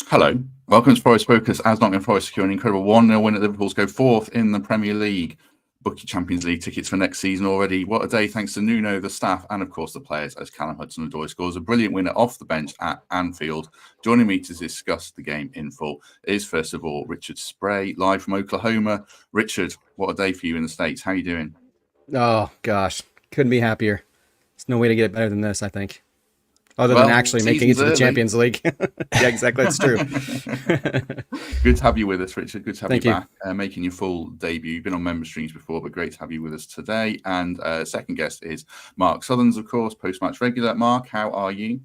Hello, welcome to Forest Focus. As Nottingham Forest secure an incredible 1-0 win at Liverpool's go fourth in the Premier League. Book your Champions League tickets for next season already. What a day, thanks to Nuno, the staff, and of course the players, as Callum Hudson-Odoi scores a brilliant winner off the bench at Anfield. Joining me to discuss the game in full is, first of all, Richard Spray, live from Oklahoma. Richard, what a day for you in the States. How are you doing? Oh, gosh. Couldn't be happier. There's no way to get better than this, I think. Other than actually making it to the Champions League. Yeah, exactly. That's true. Good to have you with us, Richard. Good to have Thank you back, making your full debut. You've been on member streams before, but great to have you with us today. And second guest is Mark Sutherns, of course, post-match regular. Mark, how are you?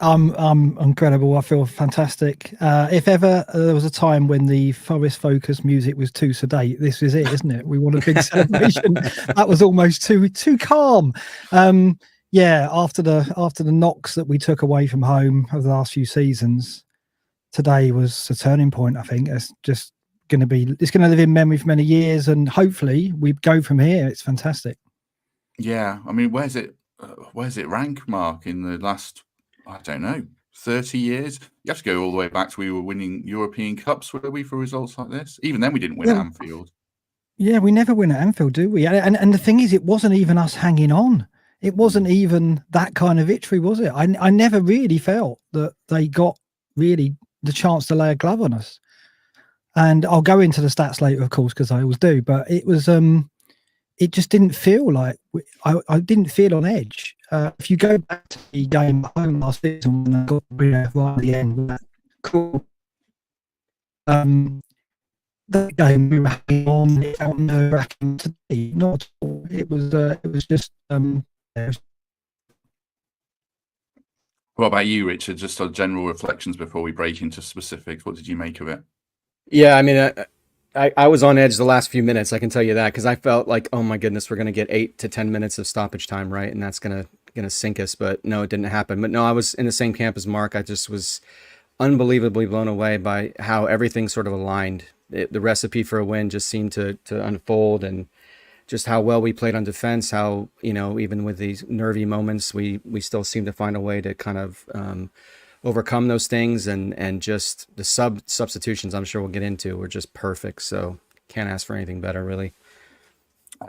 I'm incredible. I feel fantastic. If ever there was a time when the Forest Focus music was too sedate, this is it, isn't it? We want a big celebration. That was almost too calm. Yeah, after the knocks that we took away from home over the last few seasons, today was a turning point. I think it's just going to live in memory for many years, and hopefully we go from here. It's fantastic. Yeah, I mean, where's it rank, Mark, in the last, I don't know, 30 years? You have to go all the way back to we were winning European Cups, were we, for results like this? Even then we didn't win at Anfield. Yeah, we never win at Anfield, do we? And the thing is, it wasn't even us hanging on. It wasn't even that kind of victory, was it? I never really felt that they got really the chance to lay a glove on us. And I'll go into the stats later, of course, because I always do. But it was, it just didn't feel like I didn't feel on edge. If you go back to the game at home last season when I got right at the end, that cool. That game we were hanging on. It felt nerve-wracking today. Not at all. It was just. What about you, Richard? Just on general reflections before we break into specifics. What did you make of it? Yeah, I mean, I was on edge the last few minutes. I can tell you that, because I felt like, oh my goodness, we're going to get 8 to 10 minutes of stoppage time, right? And that's going to sink us. But no, it didn't happen. But no, I was in the same camp as Mark. I just was unbelievably blown away by how everything sort of aligned. The recipe for a win just seemed to unfold, and just how well we played on defense, how, even with these nervy moments, we still seem to find a way to kind of overcome those things, and just the substitutions I'm sure we'll get into were just perfect. So can't ask for anything better, really.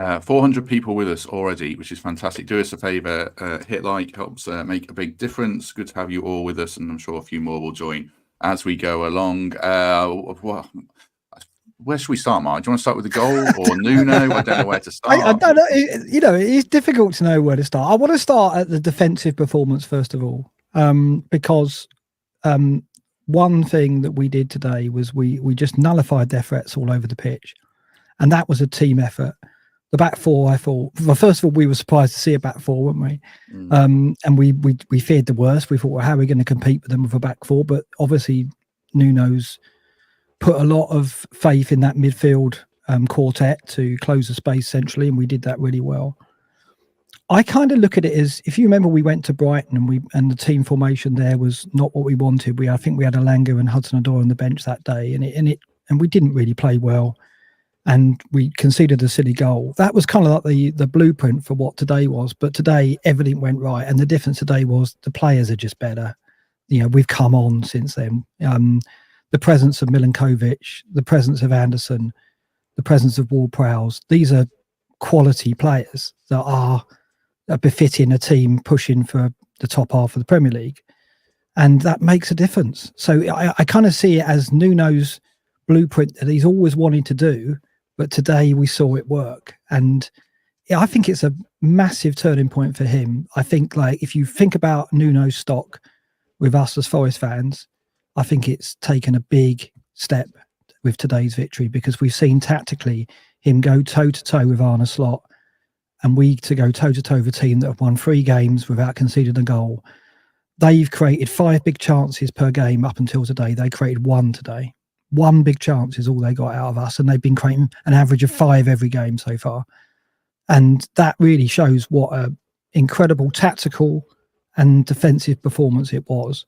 400 people with us already, which is fantastic. Do us a favor, hit like, helps make a big difference. Good to have you all with us, and I'm sure a few more will join as we go along. Where should we start, Mark? Do you want to start with the goal or Nuno? I don't know where to start. I don't know. It's difficult to know where to start. I want to start at the defensive performance first of all, because one thing that we did today was we just nullified their threats all over the pitch, and that was a team effort. The back four, I thought, well, first of all, we were surprised to see a back four, weren't we? And we feared the worst. We thought, well, how are we going to compete with them with a back four? But obviously, Nuno's put a lot of faith in that midfield quartet to close the space centrally, and we did that really well. I kind of look at it as, if you remember, we went to Brighton and the team formation there was not what we wanted. I think we had Alanga and Hudson-Odoi on the bench that day, and we didn't really play well, and we conceded a silly goal. That was kind of like the blueprint for what today was. But today everything went right, and the difference today was the players are just better. We've come on since then. The presence of Milinkovic, the presence of Anderson, the presence of Ward-Prowse. These are quality players that are befitting a team pushing for the top half of the Premier League. And that makes a difference. So I kind of see it as Nuno's blueprint that he's always wanted to do, but today we saw it work. And I think it's a massive turning point for him. I think, like, if you think about Nuno's stock with us as Forest fans, I think it's taken a big step with today's victory, because we've seen tactically him go toe-to-toe with Arne Slot, and we to go toe-to-toe with a team that have won 3 games without conceding a goal. They've created 5 big chances per game up until today. They created 1 today. 1 big chance is all they got out of us, and they've been creating an average of 5 every game so far. And that really shows what an incredible tactical and defensive performance it was.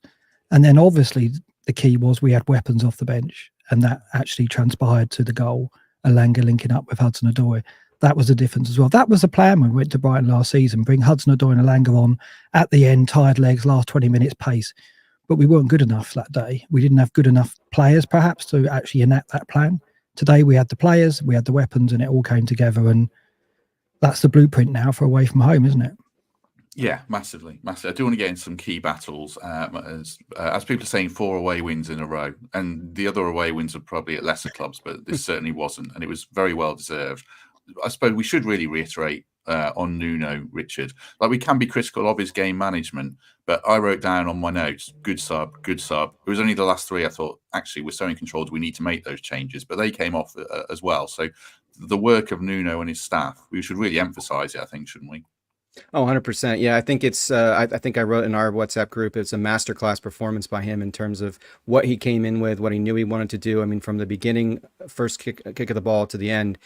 And then obviously the key was we had weapons off the bench, and that actually transpired to the goal. Alanga linking up with Hudson-Odoi. That was the difference as well. That was the plan when we went to Brighton last season. Bring Hudson-Odoi and Alanga on at the end, tired legs, last 20 minutes pace. but we weren't good enough that day. We didn't have good enough players, perhaps, to actually enact that plan. Today, we had the players, we had the weapons, and it all came together. And that's the blueprint now for away from home, isn't it? Yeah, massively. I do want to get into some key battles. As people are saying, 4 away wins in a row, and the other away wins are probably at lesser clubs, but this certainly wasn't, and it was very well deserved. I suppose we should really reiterate on Nuno, Richard. Like, we can be critical of his game management, but I wrote down on my notes, good sub, good sub. It was only the last 3 I thought, actually, we're so in control, we need to make those changes, but they came off as well. So the work of Nuno and his staff, we should really emphasise it, I think, shouldn't we? Oh, 100%. Yeah, I think it's, I think I wrote in our WhatsApp group, it's a masterclass performance by him in terms of what he came in with, what he knew he wanted to do. I mean, from the beginning, first kick of the ball to the end,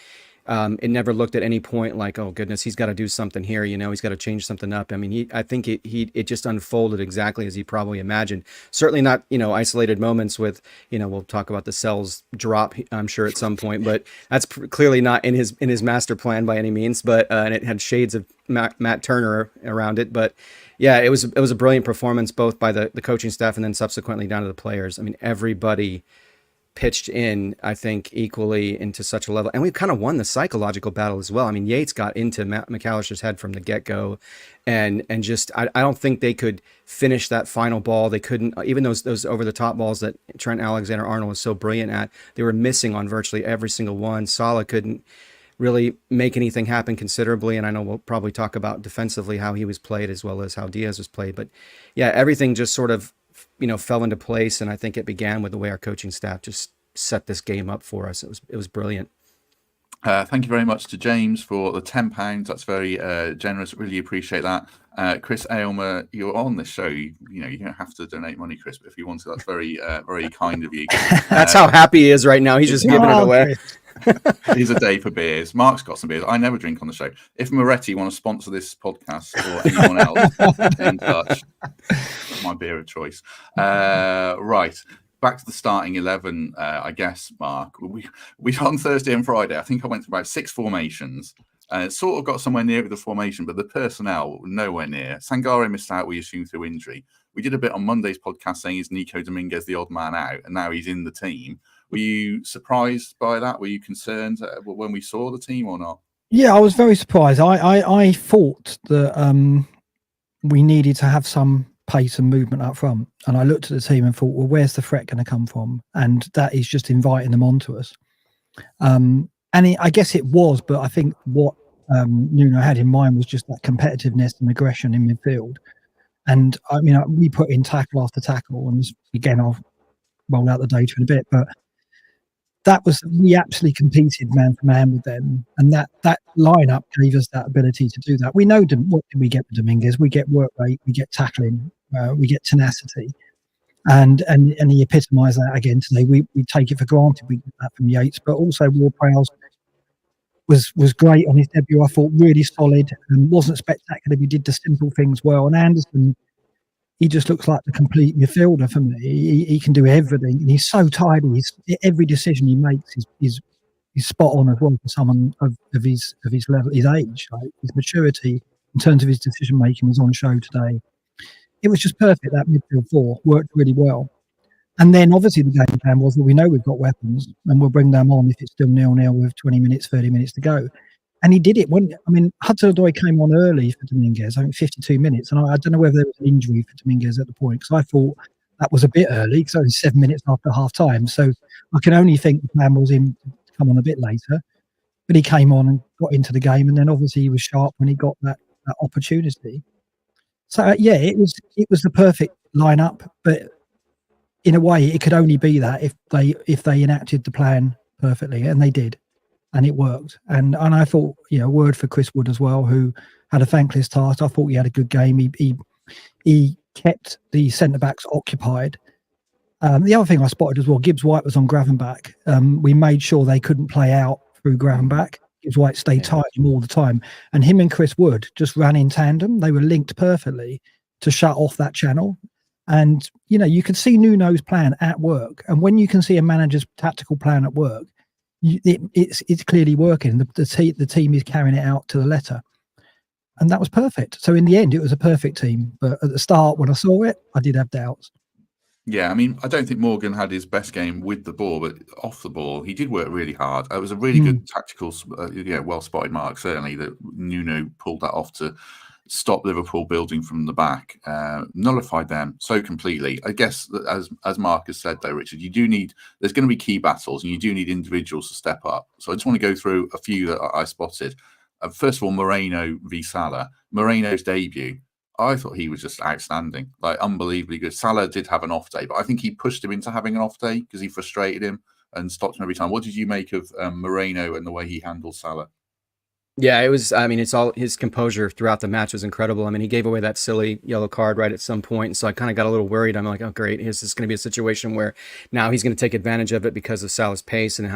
it never looked at any point like, oh goodness, he's got to do something here. You know, he's got to change something up. I mean, I think it just unfolded exactly as he probably imagined. Certainly not, you know, isolated moments with, you know, we'll talk about the Sells drop, I'm sure at some point, but that's clearly not in his master plan by any means. But and it had shades of Matt Turner around it. But yeah, it was a brilliant performance, both by the coaching staff and then subsequently down to the players. I mean, everybody pitched in, I think, equally into such a level. And we kind of won the psychological battle as well. I mean, Yates got into McAllister's head from the get-go, and just I don't think they could finish that final ball. They couldn't, even those over-the-top balls that Trent Alexander-Arnold was so brilliant at, they were missing on virtually every single one. Salah couldn't really make anything happen considerably, and I know we'll probably talk about defensively how he was played as well as how Diaz was played. But yeah, everything just sort of, you know, fell into place, and I think it began with the way our coaching staff just set this game up for us. It was brilliant. Thank you very much to James for the £10. That's very generous. Really appreciate that. Chris Aylmer, you're on the show. You know, you don't have to donate money, Chris, but if you want to, that's very very kind of you. That's how happy he is right now. He's just giving it away. Here's a day for beers. Mark's got some beers. I never drink on the show. If Moretti want to sponsor this podcast or anyone else, in touch. My beer of choice. Right. Back to the starting 11, I guess, Mark. We on Thursday and Friday, I think I went through about 6 formations. Sort of got somewhere near with the formation, but the personnel, nowhere near. Sangare missed out, we assume, through injury. We did a bit on Monday's podcast saying, is Nico Dominguez the odd man out? And now he's in the team. Were you surprised by that? Were you concerned when we saw the team or not? Yeah, I was very surprised. I thought that we needed to have some pace and movement up front. And I looked at the team and thought, well, where's the threat going to come from? And that is just inviting them onto us. I guess it was, but I think what Nuno had in mind was just that competitiveness and aggression in midfield. And I mean, we put in tackle after tackle, and again, I'll roll out the data in a bit, but we absolutely competed man for man with them, and that lineup gave us that ability to do that. We know what do we get with Dominguez? We get work rate, we get tackling, we get tenacity, and he epitomised that again today. We take it for granted. We get that from Yates, but also Ward-Prowse was great on his debut. I thought really solid and wasn't spectacular. He did the simple things well. And Anderson, he just looks like the complete midfielder for me. He can do everything, and he's so tidy. Every decision he makes is spot on as well for someone of his level, his age. Right? His maturity in terms of his decision making was on show today. It was just perfect. That midfield 4 worked really well. And then obviously the game plan was that we know we've got weapons and we'll bring them on if it's still 0-0 with 20 minutes, 30 minutes to go. And he did it. Hudson-Odoi came on early for Dominguez, I think 52 minutes. And I don't know whether there was an injury for Dominguez at the point, because I thought that was a bit early, because only 7 minutes after half time. So I can only think the plan was him to come on a bit later. But he came on and got into the game. And then obviously he was sharp when he got that opportunity. So yeah, it was the perfect lineup. But in a way, it could only be that if they enacted the plan perfectly, and they did. And it worked. And I thought, a word for Chris Wood as well, who had a thankless task. I thought he had a good game. He kept the centre-backs occupied. The other thing I spotted as well, Gibbs White was on Gravenbach. We made sure they couldn't play out through Gravenbach. Gibbs White stayed tight him all the time. And him and Chris Wood just ran in tandem. They were linked perfectly to shut off that channel. And, you could see Nuno's plan at work. And when you can see a manager's tactical plan at work, it's clearly working. The team is carrying it out to the letter, and that was perfect. So in the end, it was a perfect team. But at the start, when I saw it, I did have doubts. Yeah, I mean, I don't think Morgan had his best game with the ball, but off the ball, he did work really hard. It was a really good tactical, well spotted mark, certainly, that Nuno pulled that off to stop Liverpool building from the back, nullified them so completely. I guess, as Mark has said, though, Richard, there's going to be key battles and you do need individuals to step up. So I just want to go through a few that I spotted. First of all, Moreno v Salah. Moreno's debut, I thought he was just outstanding, like unbelievably good. Salah did have an off day, but I think he pushed him into having an off day because he frustrated him and stopped him every time. What did you make of Moreno and the way he handled Salah? Yeah, it was. I mean, it's all his composure throughout the match was incredible. I mean, he gave away that silly yellow card right at some point, and so I kind of got a little worried. I'm like, oh great, is this going to be a situation where now he's going to take advantage of it because of Salah's pace and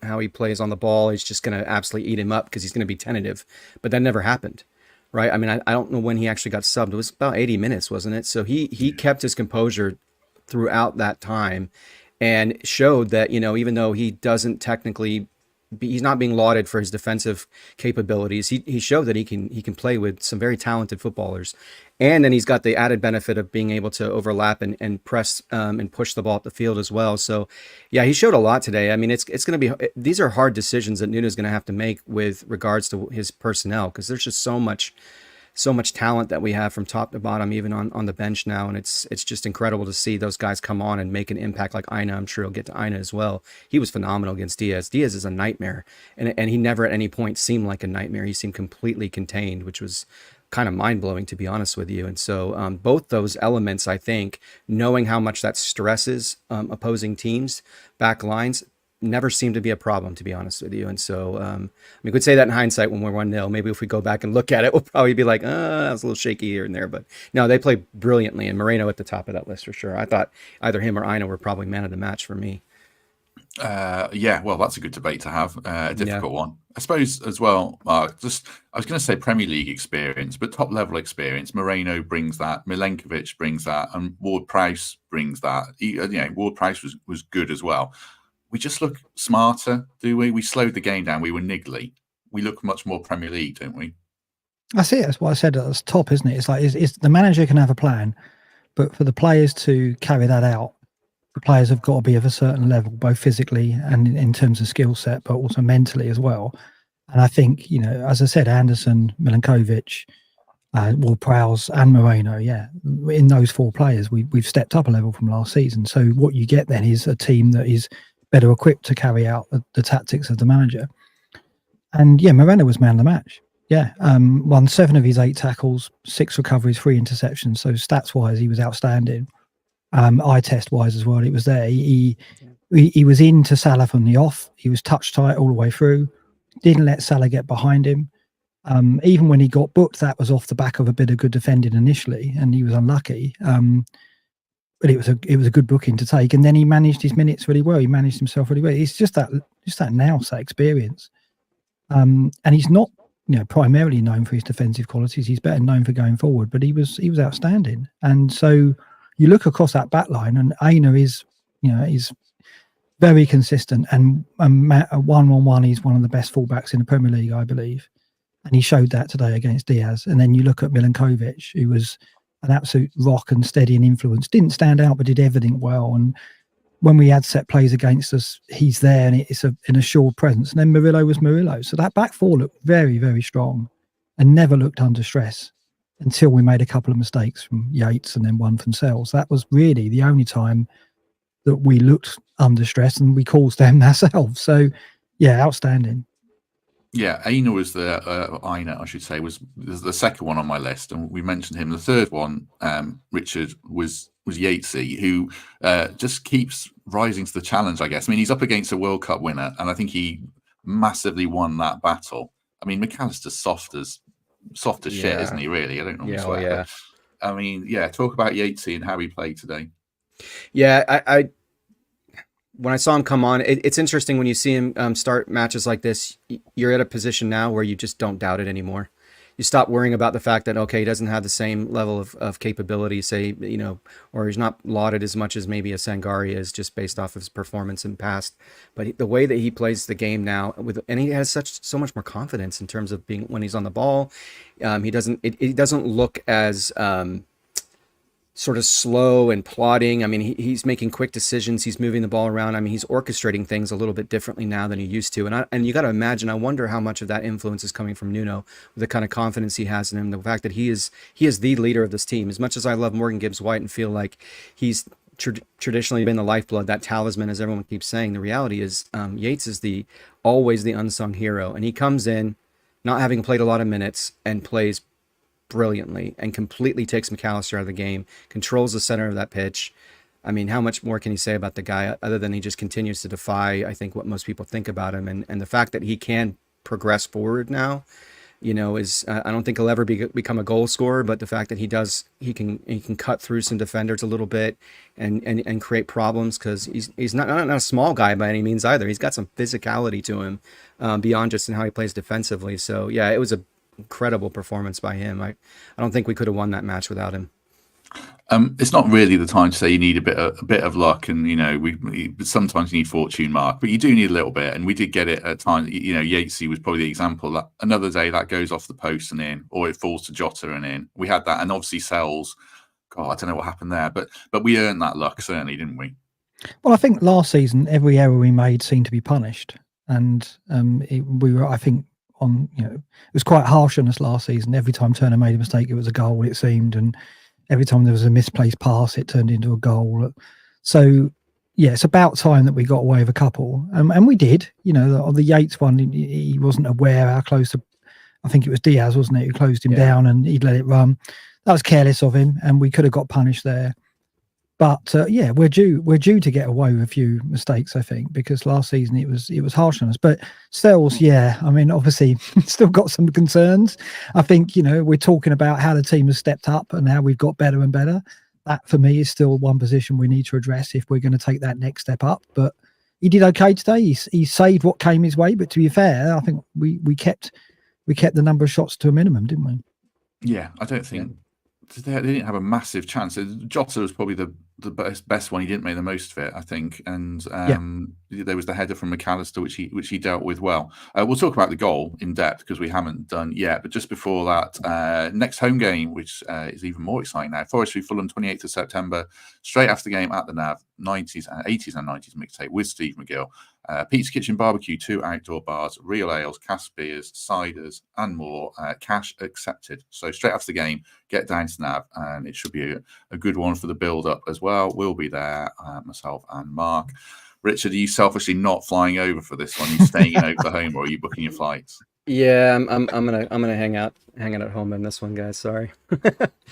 how he plays on the ball? He's just going to absolutely eat him up because he's going to be tentative. But that never happened, right? I mean, I don't know when he actually got subbed. It was about 80 minutes, wasn't it? So he kept his composure throughout that time, and showed that even though he doesn't technically. He's not being lauded for his defensive capabilities. He showed that he can play with some very talented footballers, and then he's got the added benefit of being able to overlap and press and push the ball up the field as well. So, yeah, he showed a lot today. I mean, it's going to be these are hard decisions that Nuno's going to have to make with regards to his personnel because there's just so much talent that we have from top to bottom, even on the bench now. And it's just incredible to see those guys come on and make an impact like Aina. I'm sure he'll get to Aina as well. He was phenomenal against Diaz. Diaz is a nightmare. And he never at any point seemed like a nightmare. He seemed completely contained, which was kind of mind-blowing, to be honest with you. And so both those elements, I think, knowing how much that stresses opposing teams, back lines, never seemed to be a problem, to be honest with you. And so we could say that in hindsight when we're 1-0. Maybe if we go back and look at it, we'll probably be like, that was a little shaky here and there. But no, they played brilliantly, and Moreno at the top of that list for sure. I thought either him or Aina were probably man of the match for me. Yeah, well, that's a good debate to have. A difficult one, I suppose, as well. Mark, I was going to say Premier League experience, but top level experience. Moreno brings that. Milenkovic brings that, and Ward-Prowse brings that. Ward-Prowse was good as well. We just look smarter, do we? We slowed the game down. We were niggly. We look much more Premier League, don't we? That's it. That's what I said at the top, isn't it? It's like it's the manager can have a plan, but for the players to carry that out, the players have got to be of a certain level, both physically and in terms of skill set, but also mentally as well. And I think, as I said, Anderson, Milenkovic, Ward-Prowse and Moreno, in those four players, we've stepped up a level from last season. So what you get then is a team that is better equipped to carry out the tactics of the manager. And Moreno was man of the match. Won 7 of his 8 tackles, 6 recoveries, 3 interceptions. So stats wise, he was outstanding. Eye test wise as well, it was there. He was into Salah from the off. He was touch tight all the way through. Didn't let Salah get behind him. Even when he got booked, that was off the back of a bit of good defending initially, and he was unlucky. But it was a good booking to take, and then he managed his minutes really well. He managed himself really well. It's just that nous, that experience, and he's not primarily known for his defensive qualities. He's better known for going forward, but he was outstanding. And so you look across that back line, and Aina is very consistent, and 1-on-1, he's one of the best fullbacks in the Premier League, I believe, and he showed that today against Diaz. And then you look at Milenkovic, who was an absolute rock and steady and influence. Didn't stand out, but did everything well. And when we had set plays against us, he's there, and it's an assured presence. And then Murillo was Murillo. So that back four looked very, very strong and never looked under stress until we made a couple of mistakes from Yates and then one from Sells. That was really the only time that we looked under stress, and we caused them ourselves. So, outstanding. Yeah, Aina was Aina, I should say, was the second one on my list, and we mentioned him. The third one, Richard, was Yatesy, who just keeps rising to the challenge, I guess. I mean, he's up against a World Cup winner, and I think he massively won that battle. I mean, McAllister's soft as shit, isn't he, really? I don't know. But, I mean, talk about Yatesy and how he played today. Yeah, I when I saw him come on, it's interesting when you see him start matches like this. You're at a position now where you just don't doubt it anymore. You stop worrying about the fact that, okay, he doesn't have the same level of capability, say, or he's not lauded as much as maybe a Sangari is, just based off of his performance in the past. But the way that he plays the game now, and he has so much more confidence in terms of being when he's on the ball. He doesn't look as sort of slow and plodding. I mean, he's making quick decisions. He's moving the ball around. I mean, he's orchestrating things a little bit differently now than he used to. And you got to imagine, I wonder how much of that influence is coming from Nuno, with the kind of confidence he has in him, the fact that he is the leader of this team. As much as I love Morgan Gibbs-White and feel like he's traditionally been the lifeblood, that talisman, as everyone keeps saying, the reality is Yates is always the unsung hero. And he comes in not having played a lot of minutes and plays brilliantly and completely takes McAllister out of the game, controls the center of that pitch. I mean, how much more can you say about the guy other than he just continues to defy, I think, what most people think about him. And the fact that he can progress forward now, is I don't think he'll ever become a goal scorer, but the fact that he can cut through some defenders a little bit and create problems, because he's not a small guy by any means either. He's got some physicality to him beyond just in how he plays defensively. So yeah, it was a incredible performance by him. I don't think we could have won that match without him. It's not really the time to say you need a bit of luck, and we sometimes you need fortune, Mark, but you do need a little bit, and we did get it at times. Yatesy was probably the example. That another day that goes off the post and in, or it falls to Jota and in. We had that, and obviously Sells. God, I don't know what happened there, but we earned that luck, certainly, didn't we? Well, I think last season every error we made seemed to be punished, and we were, I think, it was quite harsh on us last season. Every time Turner made a mistake, it was a goal, it seemed, and every time there was a misplaced pass, it turned into a goal. So yeah, it's about time that we got away with a couple, and we did. On the Yates one, he wasn't aware how close I think it was Diaz, wasn't it, who closed him down, and he'd let it run. That was careless of him, and we could have got punished there. But yeah, we're due to get away with a few mistakes, I think, because last season it was harsh on us. But Sells, yeah, I mean, obviously still got some concerns. I think, we're talking about how the team has stepped up and how we've got better and better. That for me is still one position we need to address if we're going to take that next step up. But he did okay today. He saved what came his way. But to be fair, I think we kept the number of shots to a minimum, didn't we? Yeah, I don't think they didn't have a massive chance. Jota was probably the best one. He didn't make the most of it, I think. And there was the header from McAllister, which he dealt with well. We'll talk about the goal in depth because we haven't done yet. But just before that, next home game, which is even more exciting now, Forest v Fulham, 28th of September, straight after the game at the NAV, 80s and 90s mixtape with Steve McGill. Pete's Kitchen Barbecue, 2 outdoor bars, real ales, cask beers, ciders, and more. Cash accepted. So straight after the game, get down to NAV, and it should be a good one for the build-up as well. We'll be there, myself and Mark. Richard, are you selfishly not flying over for this one? Are you staying in Oklahoma, or are you booking your flights? Yeah, I'm gonna hang out at home in this one, guys. Sorry.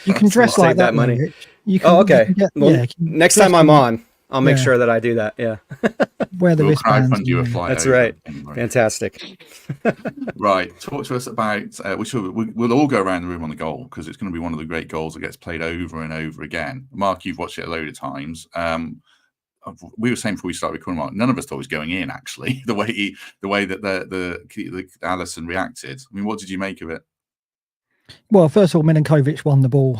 You can dress like that money. Okay. Next time I'm on, I'll make sure that I do that. Yeah. Wear the wristbands. You a flight. That's right. Anyway. Fantastic. Right. Talk to us about. We'll all go around the room on the goal because it's going to be one of the great goals that gets played over and over again. Mark, you've watched it a load of times. We were saying before we started recording, Mark, none of us thought it was going in. Actually, the way that the Alisson reacted. I mean, what did you make of it? Well, first of all, Milinkovic won the ball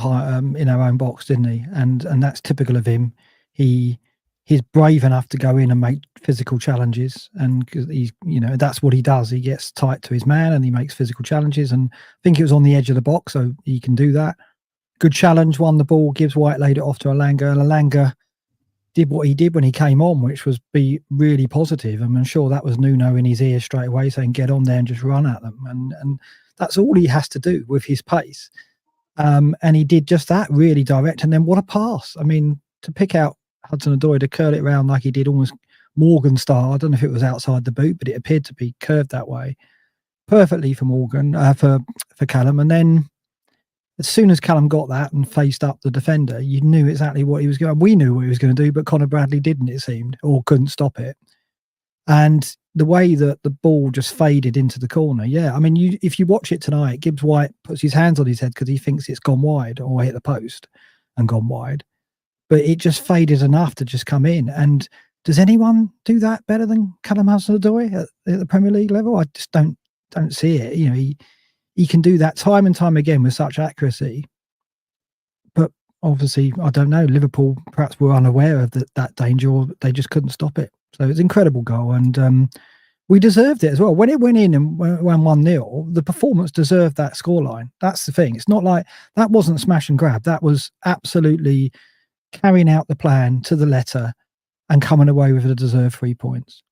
in our own box, didn't he? And that's typical of him. He's brave enough to go in and make physical challenges, and he's, that's what he does. He gets tight to his man and he makes physical challenges. And I think it was on the edge of the box, so he can do that. Good challenge, won the ball. Gibbs-White laid it off to Elanga, and Elanga did what he did when he came on, which was be really positive. I'm sure that was Nuno in his ear straight away saying, get on there and just run at them. And that's all he has to do with his pace. And he did just that, really direct. And then what a pass. I mean, to pick out Hudson-Odoi, to curl it around like he did, almost Morgan style. I don't know if it was outside the boot, but it appeared to be curved that way. Perfectly for Morgan, for Callum. And then as soon as Callum got that and faced up the defender, you knew exactly what he was going. We knew what he was going to do, but Conor Bradley didn't, it seemed, or couldn't stop it. And the way that the ball just faded into the corner, yeah. I mean, if you watch it tonight, Gibbs-White puts his hands on his head because he thinks it's gone wide or hit the post and gone wide. But it just faded enough to just come in. And does anyone do that better than Callum Hudson-Odoi at the Premier League level? I just don't see it. He can do that time and time again with such accuracy. But obviously, I don't know, Liverpool perhaps were unaware of that danger, or they just couldn't stop it. So it's an incredible goal. And we deserved it as well. When it went in and went 1-0, the performance deserved that scoreline. That's the thing. It's not like that wasn't smash and grab. That was absolutely carrying out the plan to the letter and coming away with a deserved 3 points.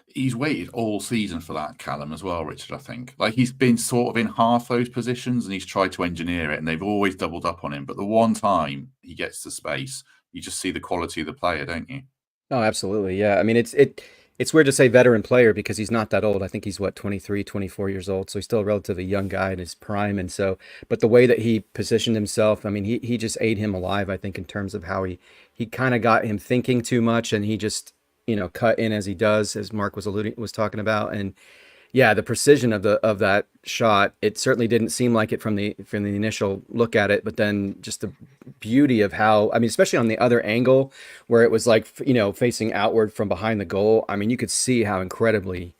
He's waited all season for that, Callum, as well, Richard, I think. Like, he's been sort of in half those positions and he's tried to engineer it, and they've always doubled up on him. But the one time he gets to space, you just see the quality of the player, don't you? Oh, absolutely. Yeah. I mean, it's weird to say veteran player because he's not that old. I think he's 23, 24 years old. So he's still a relatively young guy in his prime. And so, but the way that he positioned himself, I mean, he just ate him alive, I think, in terms of how he kind of got him thinking too much, and he just, cut in as he does, as Mark was talking about. And yeah, the precision of that shot, it certainly didn't seem like it from the initial look at it, but then just the beauty of how, I mean, especially on the other angle where it was like, facing outward from behind the goal. I mean, you could see how incredibly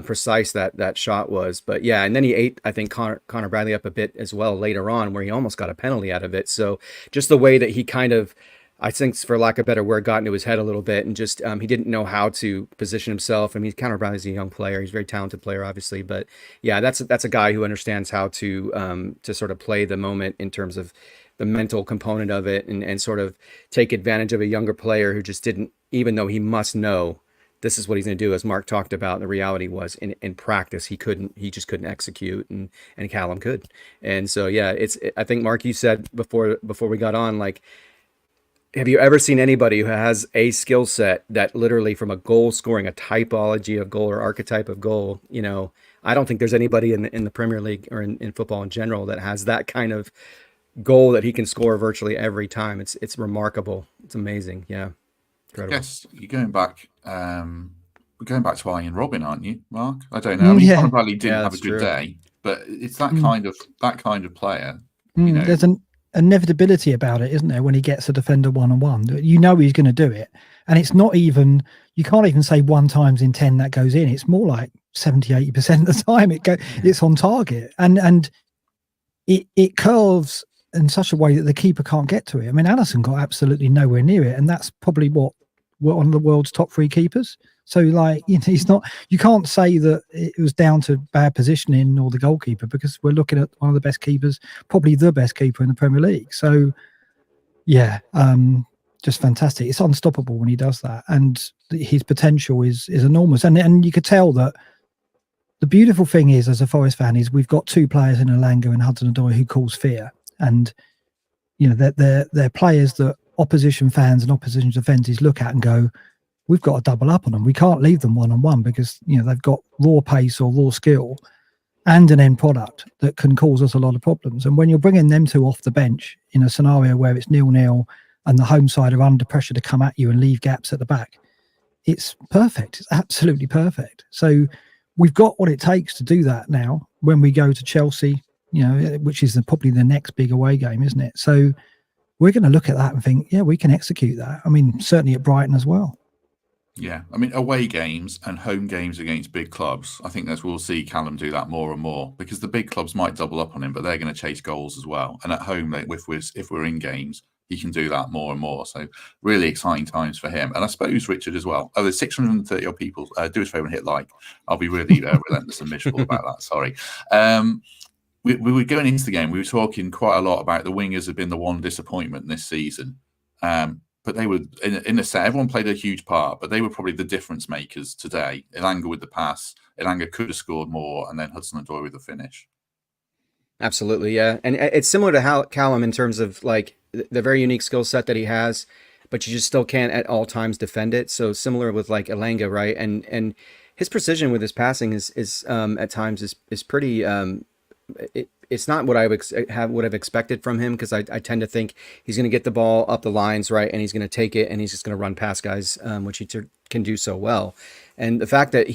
precise that shot was. But yeah, and then he ate, I think, Connor Bradley up a bit as well later on, where he almost got a penalty out of it. So just the way that he kind of, I think, for lack of a better word, got into his head a little bit, and just he didn't know how to position himself. I mean, Connor Bradley's a young player; he's a very talented player, obviously. But yeah, that's a guy who understands how to sort of play the moment in terms of the mental component of it, and sort of take advantage of a younger player who just didn't, even though he must know this is what he's going to do, as Mark talked about. The reality was in practice he just couldn't execute, and Callum could. And so yeah, I think, Mark, you said before we got on, like, have you ever seen anybody who has a skill set that literally, from a goal scoring, a typology of goal or archetype of goal, I don't think there's anybody in the Premier League or in football in general that has that kind of goal that he can score virtually every time. It's remarkable. It's amazing. Yeah. Incredible. Yes, you're going back. We're going back to Ian Robin, aren't you, Mark? I don't know. I mean, Connor Bradley didn't have a good day, but it's that kind of player. There's an inevitability about it, isn't there? When he gets a defender 1-on-1, he's going to do it, and it's not even. You can't even say 1 times in 10 that goes in. It's more like 70-80% of the time it's on target, and it curves in such a way that the keeper can't get to it. I mean, Alisson got absolutely nowhere near it, and that's probably what one of the world's top 3 keepers. So, like, he's not. You can't say that it was down to bad positioning or the goalkeeper, because we're looking at one of the best keepers, probably the best keeper in the Premier League. So, yeah, just fantastic. It's unstoppable when he does that, and his potential is enormous. And you could tell that. The beautiful thing is, as a Forest fan, is we've got 2 players in Elanga and Hudson-Odoi who cause fear, and they're players that opposition fans and opposition defences look at and go, we've got to double up on them. We can't leave them 1-on-1 because they've got raw pace or raw skill and an end product that can cause us a lot of problems. And when you're bringing them 2 off the bench in a scenario where it's 0-0 and the home side are under pressure to come at you and leave gaps at the back, it's perfect. It's absolutely perfect. So we've got what it takes to do that now when we go to Chelsea, which is probably the next big away game, isn't it? So we're going to look at that and think, yeah, we can execute that. I mean, certainly at Brighton as well. Yeah, I mean, away games and home games against big clubs, I think we'll see Callum do that more and more, because the big clubs might double up on him, but they're going to chase goals as well. And at home, if we're in games, he can do that more and more. So really exciting times for him. And I suppose, Richard, as well. Oh, there's 630 odd people. Do us a favour and hit like. I'll be really relentless and miserable about that. Sorry. We were going into the game. We were talking quite a lot about the wingers have been the one disappointment this season. But they were, in a set, everyone played a huge part, but they were probably the difference makers today. Elanga with the pass. Elanga could have scored more, and then Hudson-Odoi with the finish. Absolutely, yeah. And it's similar to how Callum, in terms of like the very unique skill set that he has, but you just still can't at all times defend it. So similar with like Elanga, right? And his precision with his passing is at times is pretty. It's not what I would have expected from him, because I tend to think he's going to get the ball up the lines, right, and he's going to take it and he's just going to run past guys, which he can do so well. And the fact that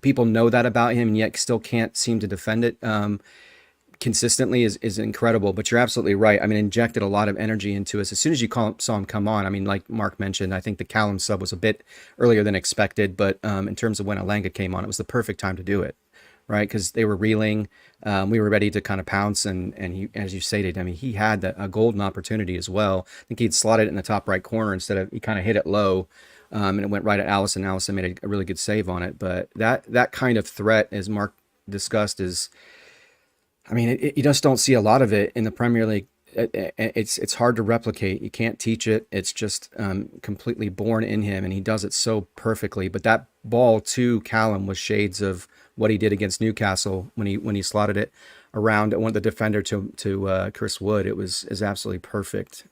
people know that about him and yet still can't seem to defend it consistently is incredible. But you're absolutely right. I mean, injected a lot of energy into us as soon as you saw him come on. I mean, like Mark mentioned, I think the Callum sub was a bit earlier than expected, but in terms of when Elanga came on, it was the perfect time to do it. Right, because they were reeling, we were ready to kind of pounce, and he, as you stated, I mean, he had a golden opportunity as well. I think he'd slotted it in the top right corner instead of, he kind of hit it low, and it went right at Allison. Allison made a really good save on it. But that kind of threat, as Mark discussed, is, I mean, you just don't see a lot of it in the Premier League. It's hard to replicate. You can't teach it. It's just completely born in him, and he does it so perfectly. But that ball to Callum was shades of what he did against Newcastle when he slotted it around and went the defender to Chris Wood. It was absolutely perfect.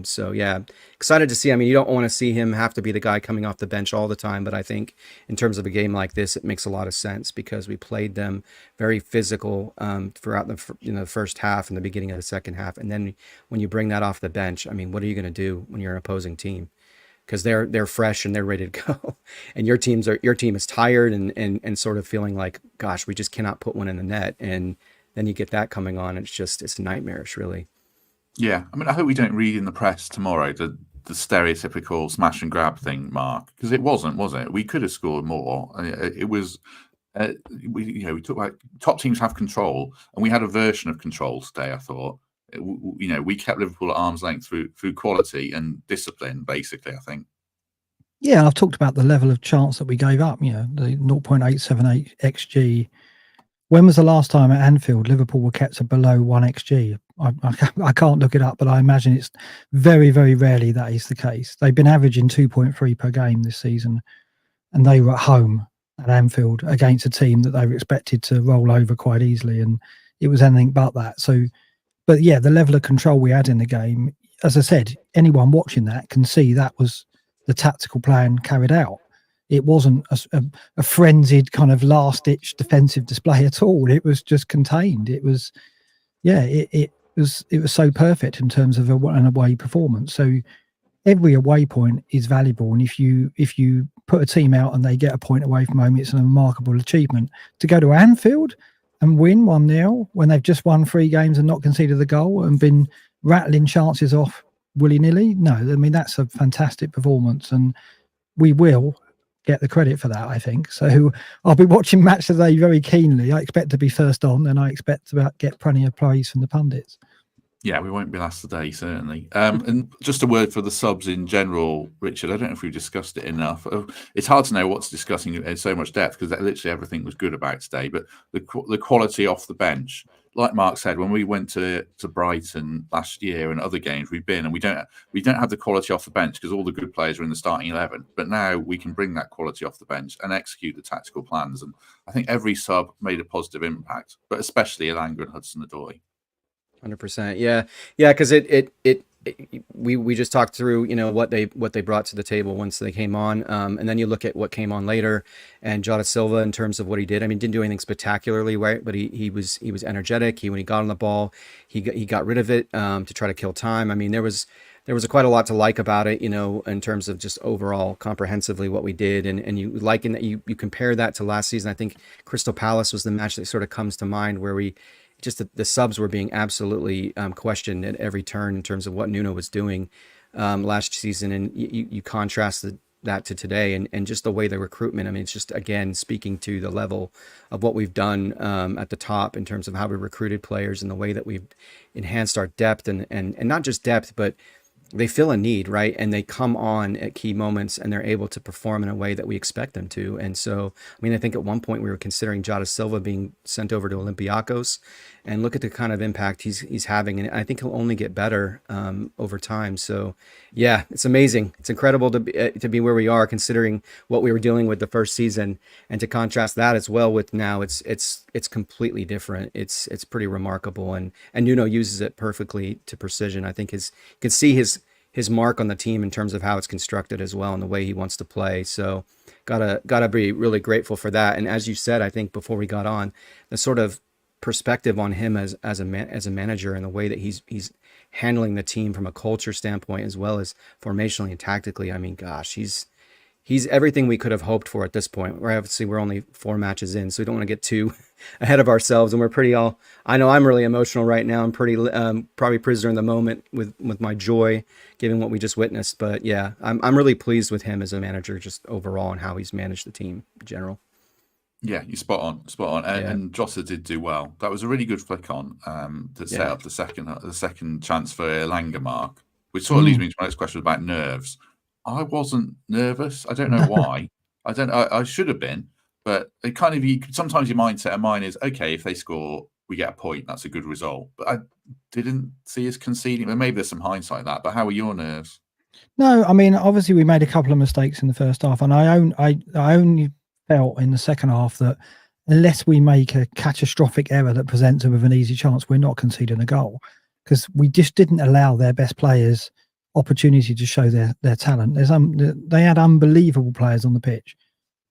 So yeah, excited to see. I mean, you don't want to see him have to be the guy coming off the bench all the time, but I think in terms of a game like this, it makes a lot of sense because we played them very physical throughout the first half and the beginning of the second half, and then when you bring that off the bench, I mean, what are you going to do when you're an opposing team? Because they're fresh and they're ready to go, and your team is tired and sort of feeling like, gosh, we just cannot put one in the net, and then you get that coming on. It's nightmarish, really. Yeah, I mean, I hope we don't read in the press tomorrow the stereotypical smash and grab thing, Mark, because it wasn't, was it? We could have scored more. It was, we talk about top teams have control, and we had a version of control today. I thought, we kept Liverpool at arm's length through quality and discipline, basically. I think. Yeah, I've talked about the level of chance that we gave up. The 0.878 xg. When was the last time at Anfield Liverpool were kept to below 1 xg? I can't look it up, but I imagine it's very, very rarely that is the case. They've been averaging 2.3 per game this season, and they were at home at Anfield against a team that they were expected to roll over quite easily, and it was anything but that. So, but yeah, the level of control we had in the game, as I said, anyone watching that can see that was the tactical plan carried out. It wasn't a frenzied kind of last-ditch defensive display at all. It was just contained. It was, it was so perfect in terms of an away performance. So every away point is valuable, and if you put a team out and they get a point away from home, it's a remarkable achievement. To go to Anfield and win 1-0 when they've just won 3 games and not conceded the goal and been rattling chances off willy-nilly, no, I mean, that's a fantastic performance, and we will get the credit for that, I think. So I'll be watching match today very keenly. I expect to be first on, and I expect to get plenty of praise from the pundits. Yeah, we won't be last today, certainly. And just a word for the subs in general, Richard. I don't know if we've discussed it enough. It's hard to know what's discussing in so much depth because literally everything was good about today. But the quality off the bench, like Mark said, when we went to Brighton last year and other games we've been, and we don't have the quality off the bench because all the good players are in the starting 11. But now we can bring that quality off the bench and execute the tactical plans. And I think every sub made a positive impact, but especially Elanga and Hudson-Odoi. 100%. Yeah. Because we just talked through, what they brought to the table once they came on, and then you look at what came on later, and Jota Silva in terms of what he did. I mean, didn't do anything spectacularly, right? But he was energetic. When he got on the ball, he got rid of it to try to kill time. I mean, there was quite a lot to like about it, in terms of just overall comprehensively what we did, and you liken that you compare that to last season. I think Crystal Palace was the match that sort of comes to mind where we. Just the subs were being absolutely questioned at every turn in terms of what Nuno was doing last season. And you contrast that to today and just the way the recruitment, I mean, it's just, again, speaking to the level of what we've done at the top in terms of how we recruited players and the way that we've enhanced our depth and not just depth, but they fill a need, right? And they come on at key moments and they're able to perform in a way that we expect them to. And so, I mean, I think at one point we were considering Jota Silva being sent over to Olympiacos, and look at the kind of impact he's having. And I think he'll only get better over time. So yeah, it's amazing. It's incredible to be where we are, considering what we were dealing with the first season, and to contrast that as well with now, it's completely different. It's pretty remarkable. And Nuno uses it perfectly to precision. I think you can see his mark on the team in terms of how it's constructed as well and the way he wants to play. So gotta be really grateful for that. And as you said, I think before we got on, the sort of perspective on him as a manager and the way that he's handling the team from a culture standpoint as well as formationally and tactically. I mean, gosh, he's everything we could have hoped for at this point. We're only 4 matches in, so we don't want to get too ahead of ourselves. And we're pretty I know I'm really emotional right now. I'm pretty probably prisoner in the moment with my joy, given what we just witnessed. But yeah, I'm really pleased with him as a manager, just overall, and how he's managed the team in general. Yeah, you're spot on. And Jota did do well. That was a really good flick on to set up the second chance for Elanga, Mark, which sort of leads me to my next question about nerves. I wasn't nervous. I don't know why. I should have been, but it kind of sometimes your mindset of mine is okay. If they score, we get a point. That's a good result. But I didn't see us conceding. But maybe there's some hindsight in that. But how were your nerves? No, I mean, obviously we made a couple of mistakes in the first half, and I only felt in the second half that unless we make a catastrophic error that presents us with an easy chance, we're not conceding a goal, because we just didn't allow their best players opportunity to show their talent. They had unbelievable players on the pitch,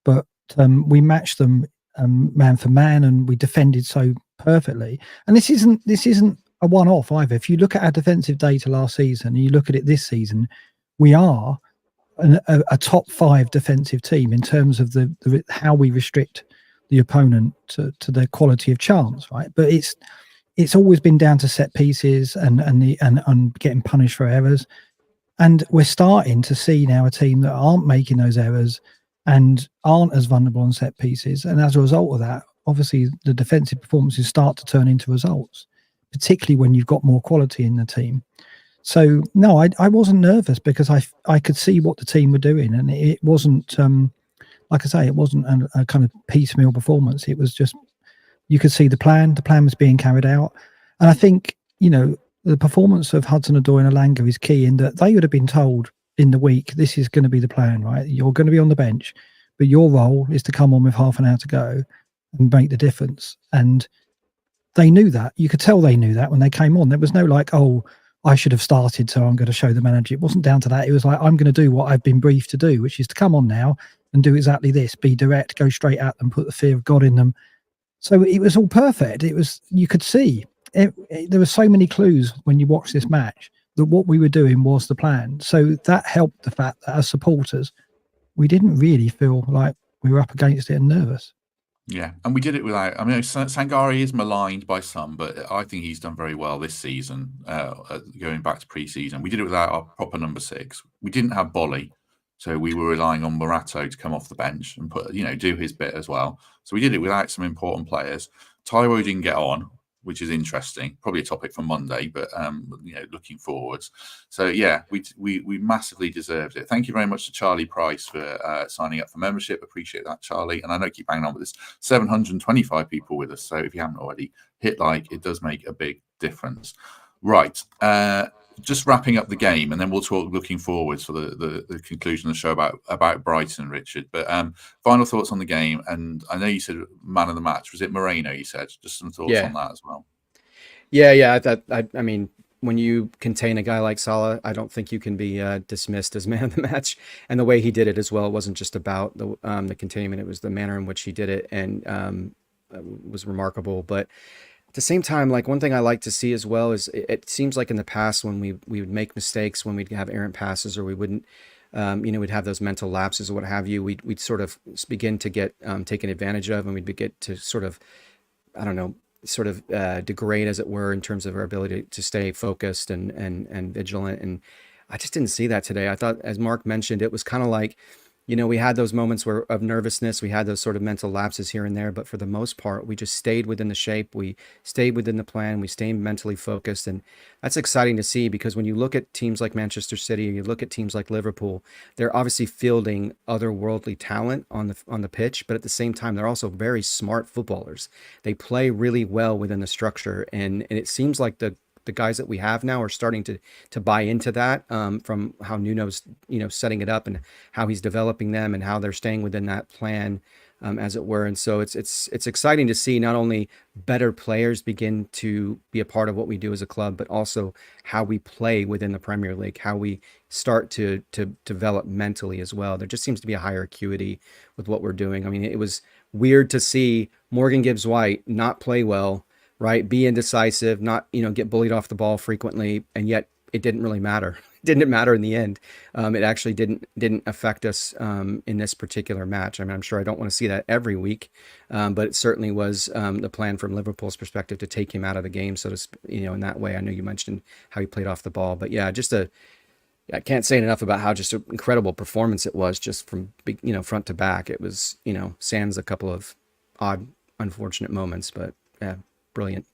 but we matched them man for man, and we defended so perfectly. And this isn't a one-off either. If you look at our defensive data last season and you look at it this season, we are a top 5 defensive team in terms of the how we restrict the opponent to their quality of chance, right? But it's always been down to set pieces and getting punished for errors. And we're starting to see now a team that aren't making those errors and aren't as vulnerable on set pieces. And as a result of that, obviously the defensive performances start to turn into results, particularly when you've got more quality in the team. So no, I wasn't nervous because I could see what the team were doing, and it wasn't like I say, it wasn't a kind of piecemeal performance. It was just, you could see the plan was being carried out. And I think, the performance of Hudson-Odoi and Elanga is key, in that they would have been told in the week, this is going to be the plan, right? You're going to be on the bench, but your role is to come on with half an hour to go and make the difference. And they knew that. You could tell they knew that when they came on. There was no like, oh, I should have started, so I'm going to show the manager. It wasn't down to that. It was like, I'm going to do what I've been briefed to do, which is to come on now and do exactly this, be direct, go straight at them, put the fear of God in them. So it was all perfect. You could see there were so many clues when you watch this match that what we were doing was the plan. So that helped the fact that as supporters, we didn't really feel like we were up against it and nervous. Yeah, and we did it without. I mean, Sangare is maligned by some, but I think he's done very well this season. Going back to pre-season, we did it without our proper number 6. We didn't have Bolly, so we were relying on Morato to come off the bench and do his bit as well. So we did it without some important players. Taiwo didn't get on, which is interesting. Probably a topic for Monday, but looking forwards. So yeah, we massively deserved it. Thank you very much to Charlie Price for signing up for membership. Appreciate that, Charlie. And I know I keep banging on with this. 725 people with us. So if you haven't already, hit like. It does make a big difference. Right. Just wrapping up the game, and then we'll talk looking forwards for the conclusion of the show about Brighton, Richard. But final thoughts on the game, and I know you said man of the match. Was it Moreno? You said just some thoughts on that as well. Yeah. I mean, when you contain a guy like Salah, I don't think you can be dismissed as man of the match. And the way he did it as well, it wasn't just about the containment; it was the manner in which he did it, and was remarkable. But at the same time, like, one thing I like to see as well is it seems like in the past when we would make mistakes, when we'd have errant passes, or we wouldn't, we'd have those mental lapses or what have you, we'd sort of begin to get taken advantage of, and we'd get to sort of, degrade, as it were, in terms of our ability to stay focused and vigilant. And I just didn't see that today. I thought, as Mark mentioned, it was kind of like, we had those moments of nervousness. We had those sort of mental lapses here and there, but for the most part, we just stayed within the shape. We stayed within the plan. We stayed mentally focused. And that's exciting to see, because when you look at teams like Manchester City, or you look at teams like Liverpool, they're obviously fielding otherworldly talent on the pitch, but at the same time, they're also very smart footballers. They play really well within the structure. And it seems like the guys that we have now are starting to buy into that, from how Nuno's setting it up and how he's developing them and how they're staying within that plan, as it were. And so it's exciting to see not only better players begin to be a part of what we do as a club, but also how we play within the Premier League, how we start to develop mentally as well. There just seems to be a higher acuity with what we're doing. I mean, it was weird to see Morgan Gibbs-White not play well, right? Be indecisive, not, get bullied off the ball frequently, and yet it didn't really matter. It didn't matter in the end. It actually didn't affect us in this particular match. I mean, I'm sure I don't want to see that every week, but it certainly was the plan from Liverpool's perspective to take him out of the game, so to in that way. I know you mentioned how he played off the ball, but yeah, I can't say enough about how just an incredible performance it was, just from front to back. It was sans a couple of odd, unfortunate moments, but yeah. Brilliant.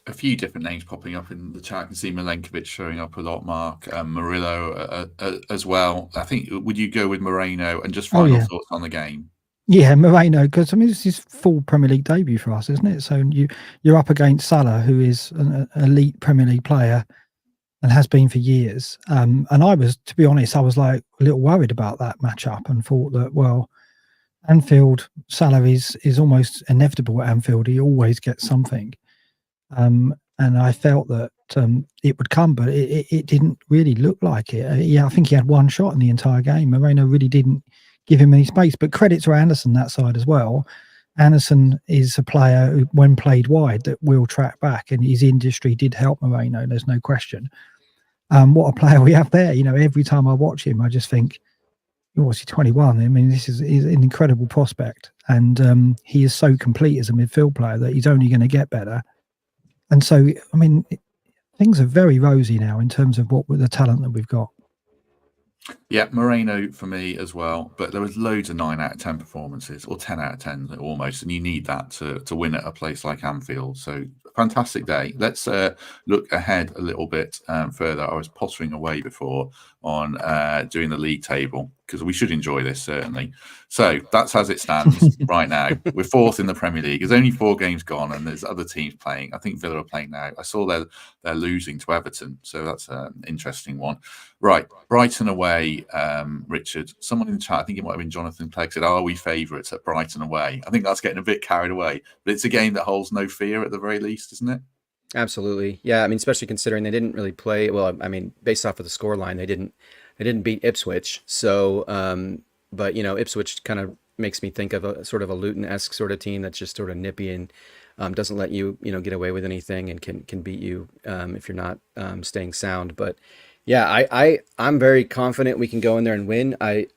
a few different names popping up in the chat. I can see Milenkovic showing up a lot, Mark, Murillo as well. I think, would you go with Moreno? And just final thoughts on the game? Yeah, Moreno, because I mean, it's his full Premier League debut for us, isn't it? So you're up against Salah, who is an elite Premier League player and has been for years. And I was, to be honest, I was like a little worried about that matchup and thought that, well, Anfield, Salah is almost inevitable at Anfield. He always gets something. And I felt that it would come, but it didn't really look like it. Yeah, I think he had one shot in the entire game. Moreno really didn't give him any space, but credit to Anderson that side as well. Anderson is a player who, when played wide, that will track back, and his industry did help Moreno. There's no question. What a player we have there. You know, every time I watch him, I just think, what's he, 21? I mean, this is an incredible prospect, and he is so complete as a midfield player that he's only going to get better. And so, I mean, things are very rosy now in terms of with the talent that we've got. Yeah, Moreno for me as well, but there was loads of 9 out of 10 performances, or 10 out of 10 almost, and you need that to win at a place like Anfield. So fantastic day. Let's look ahead a little bit further. I was pottering away before on doing the league table, because we should enjoy this, certainly. So that's as it stands right now. We're 4th in the Premier League. There's only 4 games gone, and there's other teams playing. I think Villa are playing now. I saw they're losing to Everton, so that's an interesting one. Right, Brighton away, Richard. Someone in the chat, I think it might have been Jonathan Clegg, said, "Are we favourites at Brighton away?" I think that's getting a bit carried away, but it's a game that holds no fear at the very least, isn't it? Absolutely, yeah. I mean, especially considering they didn't really play well. I mean, based off of the scoreline, they didn't beat Ipswich. So, but you know, Ipswich kind of makes me think of a sort of a Luton-esque sort of team that's just sort of nippy and doesn't let you get away with anything and can beat you if you're not staying sound. But yeah, I'm very confident we can go in there and win.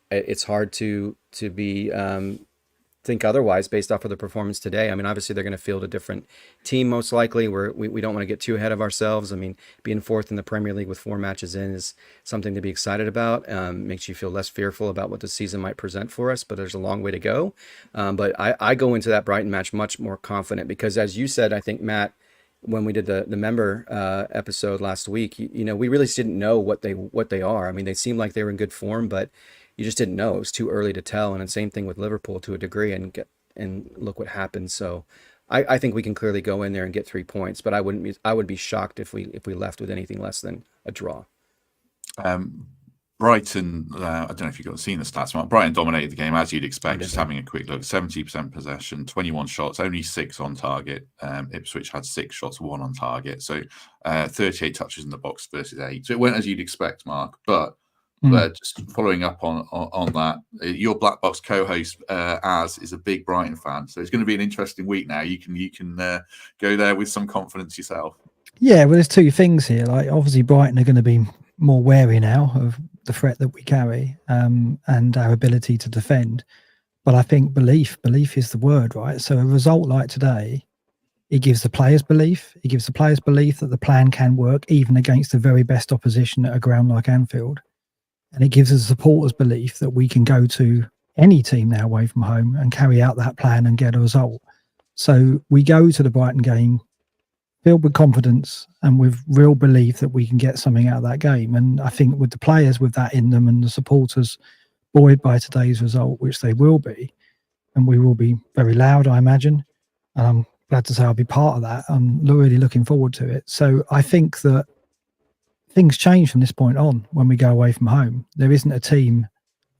It's hard to be think otherwise based off of the performance today. I mean, obviously they're going to field a different team most likely. We don't want to get too ahead of ourselves. I mean, being 4th in the Premier League with 4 matches in is something to be excited about. Makes you feel less fearful about what the season might present for us, but there's a long way to go. But I go into that Brighton match much more confident because, as you said, I think, Matt, when we did the member episode last week, you know, we really didn't know what they are. I mean, they seemed like they were in good form, but you just didn't know. It was too early to tell. And the same thing with Liverpool to a degree, and look what happened. So I think we can clearly go in there and get 3 points, but I would be shocked if we left with anything less than a draw. Brighton, I don't know if you've seen the stats, Mark. Brighton dominated the game as you'd expect. Just having a quick look, 70% possession, 21 shots, only 6 on target. Ipswich had 6 shots, 1 on target. So 38 touches in the box versus 8. So it went as you'd expect, Mark. But just following up on that, your Black Box co-host Az is a big Brighton fan, so it's going to be an interesting week now. You can go there with some confidence yourself. Yeah, well, there's 2 things here. Like, obviously, Brighton are going to be more wary now of the threat that we carry and our ability to defend. But I think belief is the word, right? So a result like today, it gives the players belief. It gives the players belief that the plan can work even against the very best opposition at a ground like Anfield. And it gives the supporters belief that we can go to any team now away from home and carry out that plan and get a result. So we go to the Brighton game filled with confidence and with real belief that we can get something out of that game. And I think with the players with that in them and the supporters buoyed by today's result, which they will be, and we will be very loud, I imagine. And I'm glad to say I'll be part of that. I'm really looking forward to it. So I think that things change from this point on when we go away from home. There isn't a team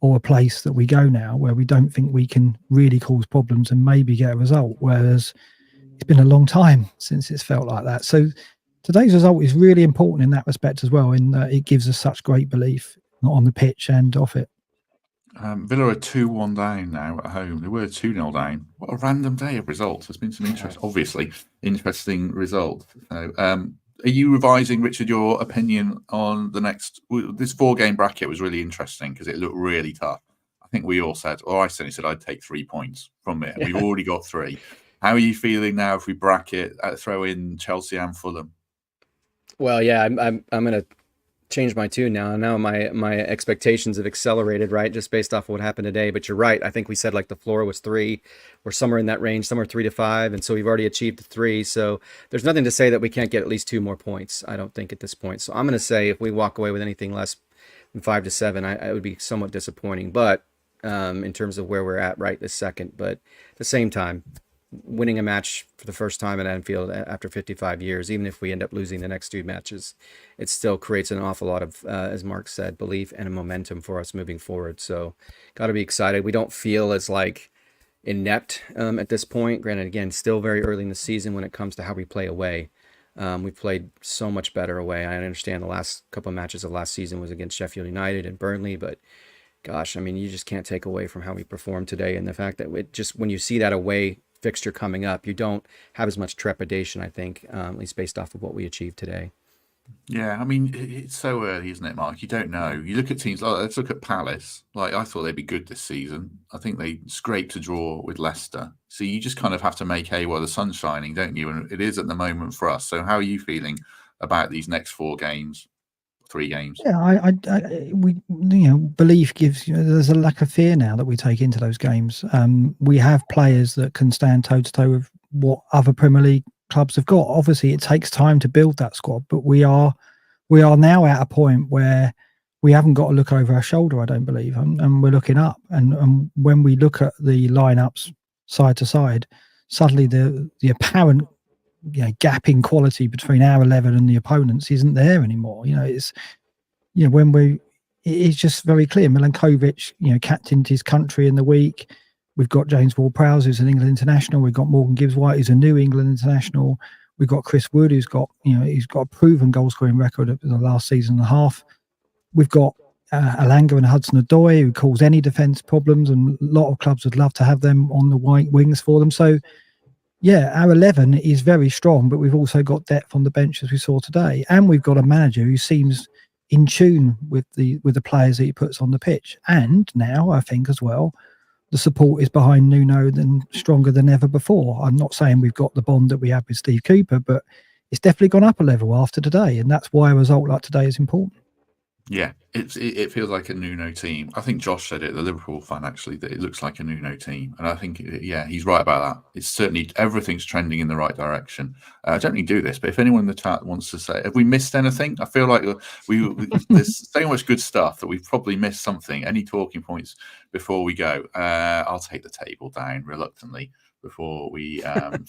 or a place that we go now where we don't think we can really cause problems and maybe get a result, whereas it's been a long time since it's felt like that. So today's result is really important in that respect as well, in that it gives us such great belief, not on the pitch and off it. Villa are 2-1 down now at home. They were 2-0 down. What a random day of results. There's been some interesting results. So, are you revising, Richard, your opinion on the next? This 4-game bracket was really interesting because it looked really tough. I think we all said, or I certainly said, I'd take 3 points from it. We've already got 3. How are you feeling now if we bracket, throw in Chelsea and Fulham? Well, yeah, I'm going to changed my tune now. Now my expectations have accelerated, right? Just based off of what happened today. But you're right. I think we said like the floor was 3 or somewhere in that range, somewhere 3 to 5. And so we've already achieved the 3. So there's nothing to say that we can't get at least 2 more points, I don't think, at this point. So I'm going to say if we walk away with anything less than 5 to 7, I would be somewhat disappointing. But in terms of where we're at right this second, but at the same time, winning a match for the first time at Anfield after 55 years, even if we end up losing the next 2 matches, it still creates an awful lot of, as Mark said, belief and a momentum for us moving forward. So got to be excited. We don't feel as like inept at this point. Granted, again, still very early in the season when it comes to how we play away. We've played so much better away. I understand the last couple of matches of last season was against Sheffield United and Burnley, but gosh, I mean, you just can't take away from how we performed today. And the fact that it just, when you see that away fixture coming up, you don't have as much trepidation, I think, at least based off of what we achieved today. Yeah, I mean, it's so early, isn't it, Mark? You don't know. You look at teams like, let's look at Palace. Like, I thought they'd be good this season. I think they scraped a draw with Leicester. So you just kind of have to make hay while the sun's shining, don't you? And it is at the moment for us. So how are you feeling about these next 4 games, 3 games? Yeah, we, belief gives, there's a lack of fear now that we take into those games. We have players that can stand toe to toe with what other Premier League clubs have got. Obviously, it takes time to build that squad, but we are now at a point where we haven't got to look over our shoulder, I don't believe, and we're looking up. And when we look at the lineups side to side, suddenly the apparent gap in quality between our 11 and the opponents isn't there anymore. It's it's just very clear. Milinkovic, captained his country in the week. We've got James Ward-Prowse, who's an England international. We've got Morgan Gibbs-White, who's a new England international. We've got Chris Wood, who's got he's got a proven goal scoring record of the last season and a half. We've got Alanga and Hudson-Odoi, who cause any defence problems, and a lot of clubs would love to have them on the white wings for them. So yeah, our 11 is very strong, but we've also got depth on the bench as we saw today, and we've got a manager who seems in tune with the players that he puts on the pitch. And now I think as well, the support is behind Nuno stronger than ever before. I'm not saying we've got the bond that we had with Steve Cooper, but it's definitely gone up a level after today, and that's why a result like today is important. Yeah, it feels like a Nuno team. I think Josh said it, the Liverpool fan, actually, that it looks like a Nuno team. And I think, he's right about that. It's certainly, everything's trending in the right direction. I don't need to do this, but if anyone in the chat wants to say, have we missed anything? I feel like there's so much good stuff that we've probably missed something. Any talking points before we go? I'll take the table down reluctantly before we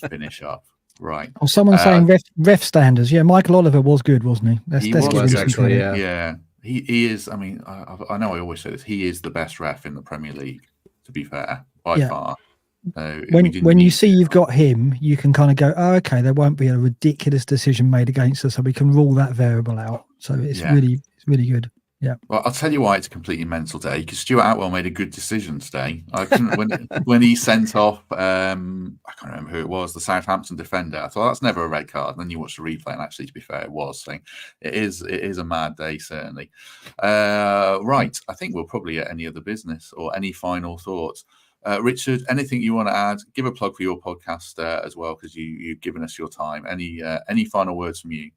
finish up. Right. Or someone saying ref standards. Yeah, Michael Oliver was good, wasn't he? Let's give him actually, yeah. He is. I mean, I know I always say this. He is the best ref in the Premier League, to be fair, by far. When you see you've got him, you can kind of go, oh, okay, there won't be a ridiculous decision made against us, so we can rule that variable out. So it's really good. Yeah. Well, I'll tell you why it's a completely mental day, because Stuart Atwell made a good decision today. I couldn't, when he sent off, I can't remember who it was, the Southampton defender. I thought that's never a red card. And then you watch the replay, and actually, to be fair, it was. So it is a mad day, certainly. Right. I think we'll probably get any other business or any final thoughts. Richard, anything you want to add? Give a plug for your podcast as well, because you've given us your time. Any final words from you?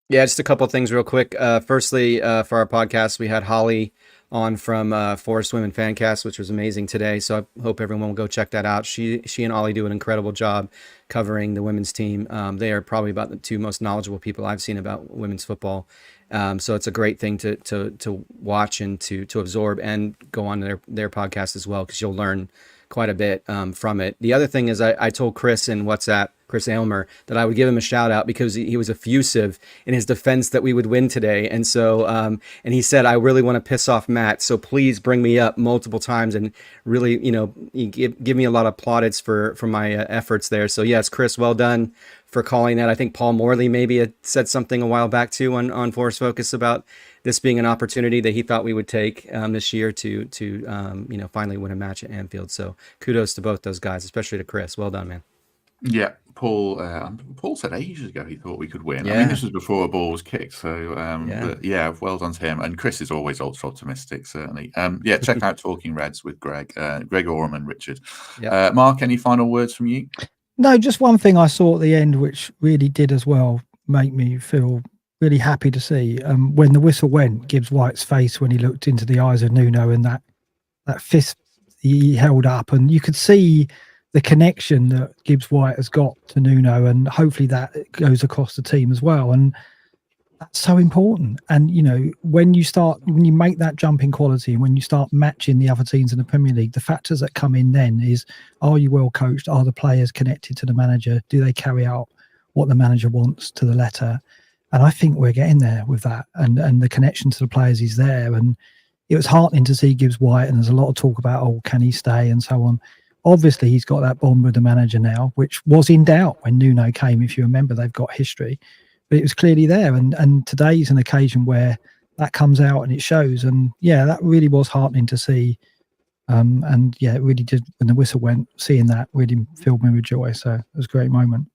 Yeah, just a couple of things real quick. Firstly, for our podcast, we had Holly on from Forest Women Fancast, which was amazing today. So I hope everyone will go check that out. She and Ollie do an incredible job covering the women's team. They are probably about the 2 most knowledgeable people I've seen about women's football. So it's a great thing to watch and to absorb, and go on their podcast as well, because you'll learn quite a bit from it. The other thing is I told Chris in WhatsApp, Chris Aylmer, that I would give him a shout out because he was effusive in his defense that we would win today. And so, and he said, I really want to piss off Matt, so please bring me up multiple times and really, give me a lot of plaudits for my efforts there. So yes, Chris, well done for calling that. I think Paul Morley maybe had said something a while back too on Forest Focus about this being an opportunity that he thought we would take this year to finally win a match at Anfield. So kudos to both those guys, especially to Chris. Well done, man. Yeah, Paul said ages ago he thought we could win. Yeah. I mean, this was before a ball was kicked. So, well done to him. And Chris is always ultra optimistic, certainly. Check out Talking Reds with Greg Orham and Richard. Yeah. Mark, any final words from you? No, just one thing I saw at the end, which really did as well make me feel really happy to see. When the whistle went, Gibbs White's face when he looked into the eyes of Nuno, and that fist he held up, and you could see the connection that Gibbs White has got to Nuno, and hopefully that goes across the team as well. And that's so important. And when you make that jump in quality, when you start matching the other teams in the Premier League, the factors that come in then is, are you well coached? Are the players connected to the manager? Do they carry out what the manager wants to the letter? And I think we're getting there with that, and the connection to the players is there. And it was heartening to see Gibbs White, and there's a lot of talk about, can he stay and so on. Obviously, he's got that bond with the manager now, which was in doubt when Nuno came. If you remember, they've got history. But it was clearly there, and today's an occasion where that comes out and it shows. And yeah, that really was heartening to see. And yeah, it really did. When the whistle went, seeing that really filled me with joy. So it was a great moment.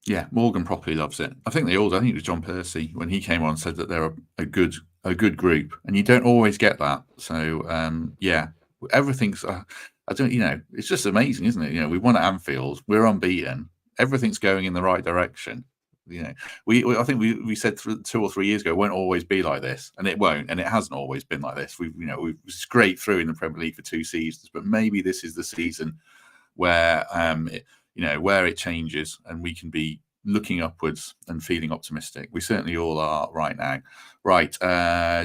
Yeah, Morgan properly loves it. I think they all. I think it was John Percy when he came on said that they're a good group, and you don't always get that. So yeah, everything's. I don't. It's just amazing, isn't it? We won at Anfield. We're unbeaten. Everything's going in the right direction. I think we said 2 or 3 years ago it won't always be like this, and it won't, and it hasn't always been like this. We've scraped through in the Premier League for 2 seasons, but maybe this is the season where where it changes and we can be looking upwards and feeling optimistic. We certainly all are right now. Right,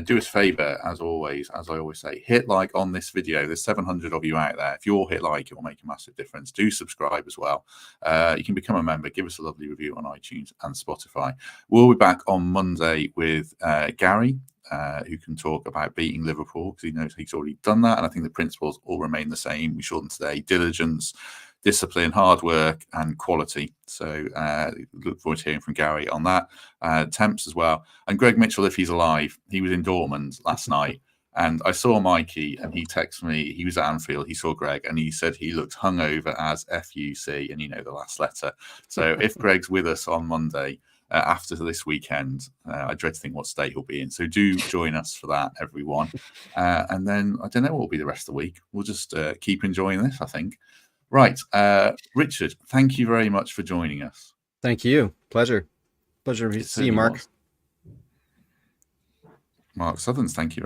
do us a favour, as always, as I always say, hit like on this video. There's 700 of you out there. If you all hit like, it will make a massive difference. Do subscribe as well. You can become a member. Give us a lovely review on iTunes and Spotify. We'll be back on Monday with Gary, who can talk about beating Liverpool, because he knows he's already done that, and I think the principles all remain the same. We shortened today: diligence, discipline, hard work, and quality. So look forward to hearing from Gary on that. Temps as well. And Greg Mitchell, if he's alive, he was in Dortmund last night, and I saw Mikey, and he texted me. He was at Anfield. He saw Greg, and he said he looked hungover as FUC, and the last letter. So if Greg's with us on Monday, after this weekend, I dread to think what state he'll be in. So do join us for that, everyone. And then I don't know what will be the rest of the week. We'll just keep enjoying this, I think. Right. Richard, thank you very much for joining us. Thank you. Pleasure to see you, Mark. Mark Sutherns, thank you.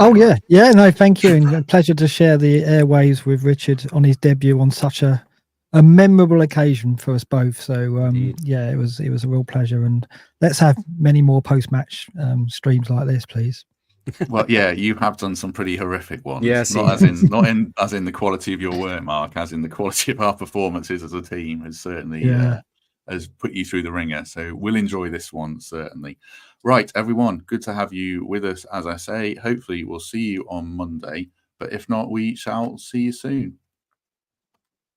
Yeah, no, thank you. And a pleasure to share the airwaves with Richard on his debut on such a memorable occasion for us both. So yeah, it was a real pleasure, and let's have many more post-match streams like this, please. Well, yeah, you have done some pretty horrific ones. Yes, not as in the quality of your work, Mark, as in the quality of our performances as a team has certainly has put you through the ringer. So we'll enjoy this one, certainly. Right, everyone, good to have you with us. As I say, hopefully we'll see you on Monday, but if not, we shall see you soon.